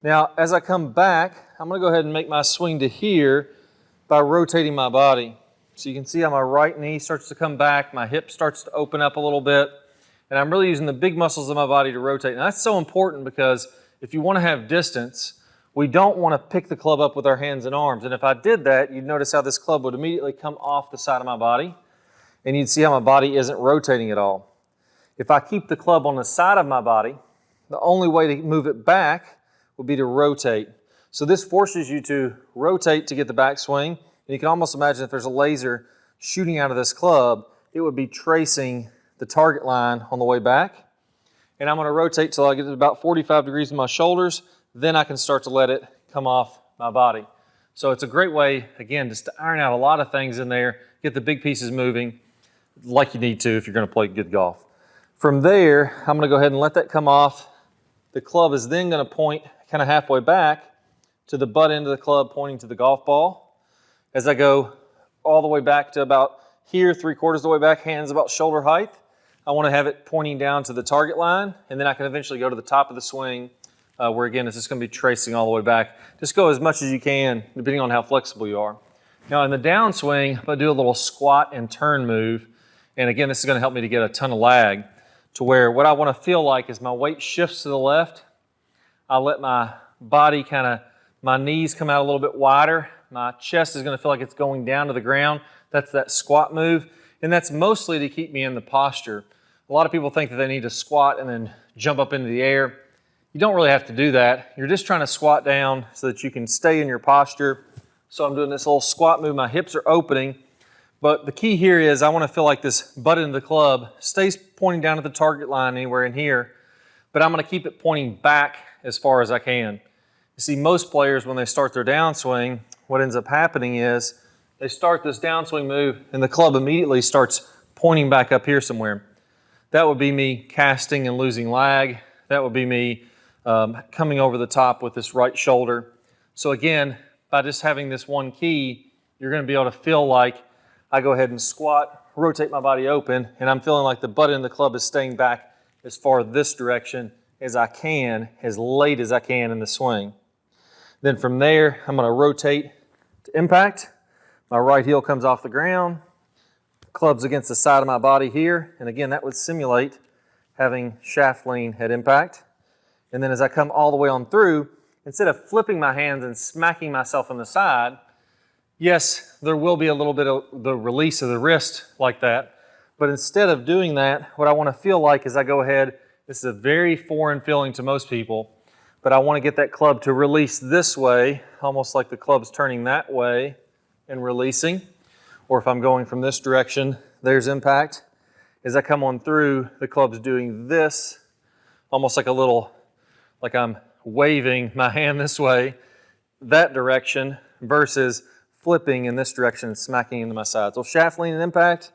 Now, as I come back, I'm going to go ahead and make my swing to here by rotating my body. So you can see how my right knee starts to come back, my hip starts to open up a little bit, and I'm really using the big muscles of my body to rotate. And that's so important because if you want to have distance, we don't want to pick the club up with our hands and arms. And if I did that, you'd notice how this club would immediately come off the side of my body, and you'd see how my body isn't rotating at all. If I keep the club on the side of my body, the only way to move it back would be to rotate. So this forces you to rotate to get the backswing. And you can almost imagine if there's a laser shooting out of this club, it would be tracing the target line on the way back. And I'm going to rotate till I get to about 45 degrees in my shoulders. Then I can start to let it come off my body. So it's a great way, again, just to iron out a lot of things in there, get the big pieces moving like you need to if you're going to play good golf. From there, I'm going to go ahead and let that come off. The club is then going to point kind of halfway back to the butt end of the club pointing to the golf ball. As I go all the way back to about here, 3/4 of the way back, hands about shoulder height, I want to have it pointing down to the target line, and then I can eventually go to the top of the swing where again it's just going to be tracing all the way back. Just go as much as you can depending on how flexible you are. Now in the downswing, I'm going to do a little squat and turn move, and again this is going to help me to get a ton of lag to where what I want to feel like is my weight shifts to the left. I let my body my knees come out a little bit wider. My chest is going to feel like it's going down to the ground. That's that squat move. And that's mostly to keep me in the posture. A lot of people think that they need to squat and then jump up into the air. You don't really have to do that. You're just trying to squat down so that you can stay in your posture. So I'm doing this little squat move. My hips are opening. But the key here is I want to feel like this butt end of the club stays pointing down to the target line anywhere in here. But I'm going to keep it pointing back as far as I can. You see, most players, when they start their downswing, what ends up happening is they start this downswing move and the club immediately starts pointing back up here somewhere. That would be me casting and losing lag. That would be me coming over the top with this right shoulder. So again, by just having this one key, you're going to be able to feel like I go ahead and squat, rotate my body open, and I'm feeling like the butt end of the club is staying back as far this direction as I can, as late as I can in the swing. Then from there, I'm going to rotate to impact. My right heel comes off the ground. Club's against the side of my body here. And again, that would simulate having shaft lean at impact. And then as I come all the way on through, instead of flipping my hands and smacking myself on the side, yes, there will be a little bit of the release of the wrist like that. But instead of doing that, what I want to feel like is I go ahead, this is a very foreign feeling to most people, but I want to get that club to release this way, almost like the club's turning that way and releasing. Or if I'm going from this direction, there's impact. As I come on through, the club's doing this, almost like like I'm waving my hand this way, that direction, versus flipping in this direction and smacking into my side. So shaft lean and impact,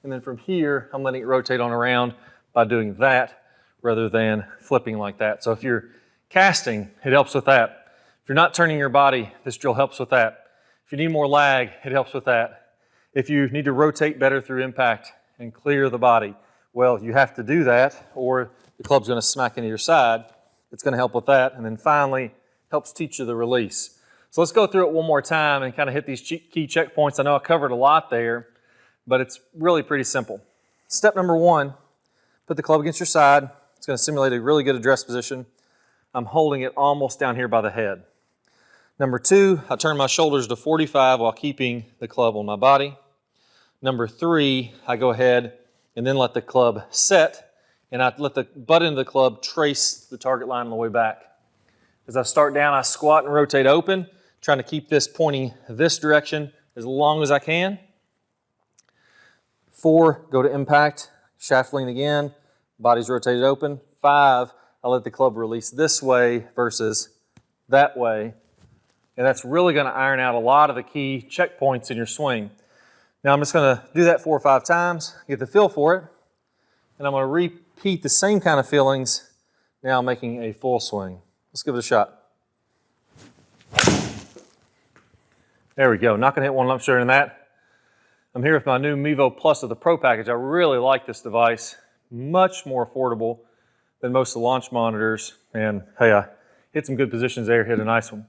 and then from here, I'm letting it rotate on around by doing that rather than flipping like that. So if you're casting, it helps with that. If you're not turning your body, this drill helps with that. If you need more lag, it helps with that. If you need to rotate better through impact and clear the body, well, you have to do that or the club's going to smack into your side. It's going to help with that. And then finally, helps teach you the release. So let's go through it one more time and kind of hit these key checkpoints. I know I covered a lot there, but it's really pretty simple. Step number one, put the club against your side. It's going to simulate a really good address position. I'm holding it almost down here by the head. Number two, I turn my shoulders to 45 while keeping the club on my body. Number three, I go ahead and then let the club set, and I let the butt end of the club trace the target line on the way back. As I start down, I squat and rotate open, trying to keep this pointing this direction as long as I can. 4, go to impact, shaft lean again, body's rotated open. 5, I let the club release this way versus that way. And that's really going to iron out a lot of the key checkpoints in your swing. Now I'm just going to do that 4 or 5 times, get the feel for it, and I'm going to repeat the same kind of feelings, now making a full swing. Let's give it a shot. There we go, not going to hit one lump shooter in that. I'm here with my new Mevo Plus of the Pro package. I really like this device, much more affordable than most of the launch monitors. And hey, hit some good positions there, hit a nice one.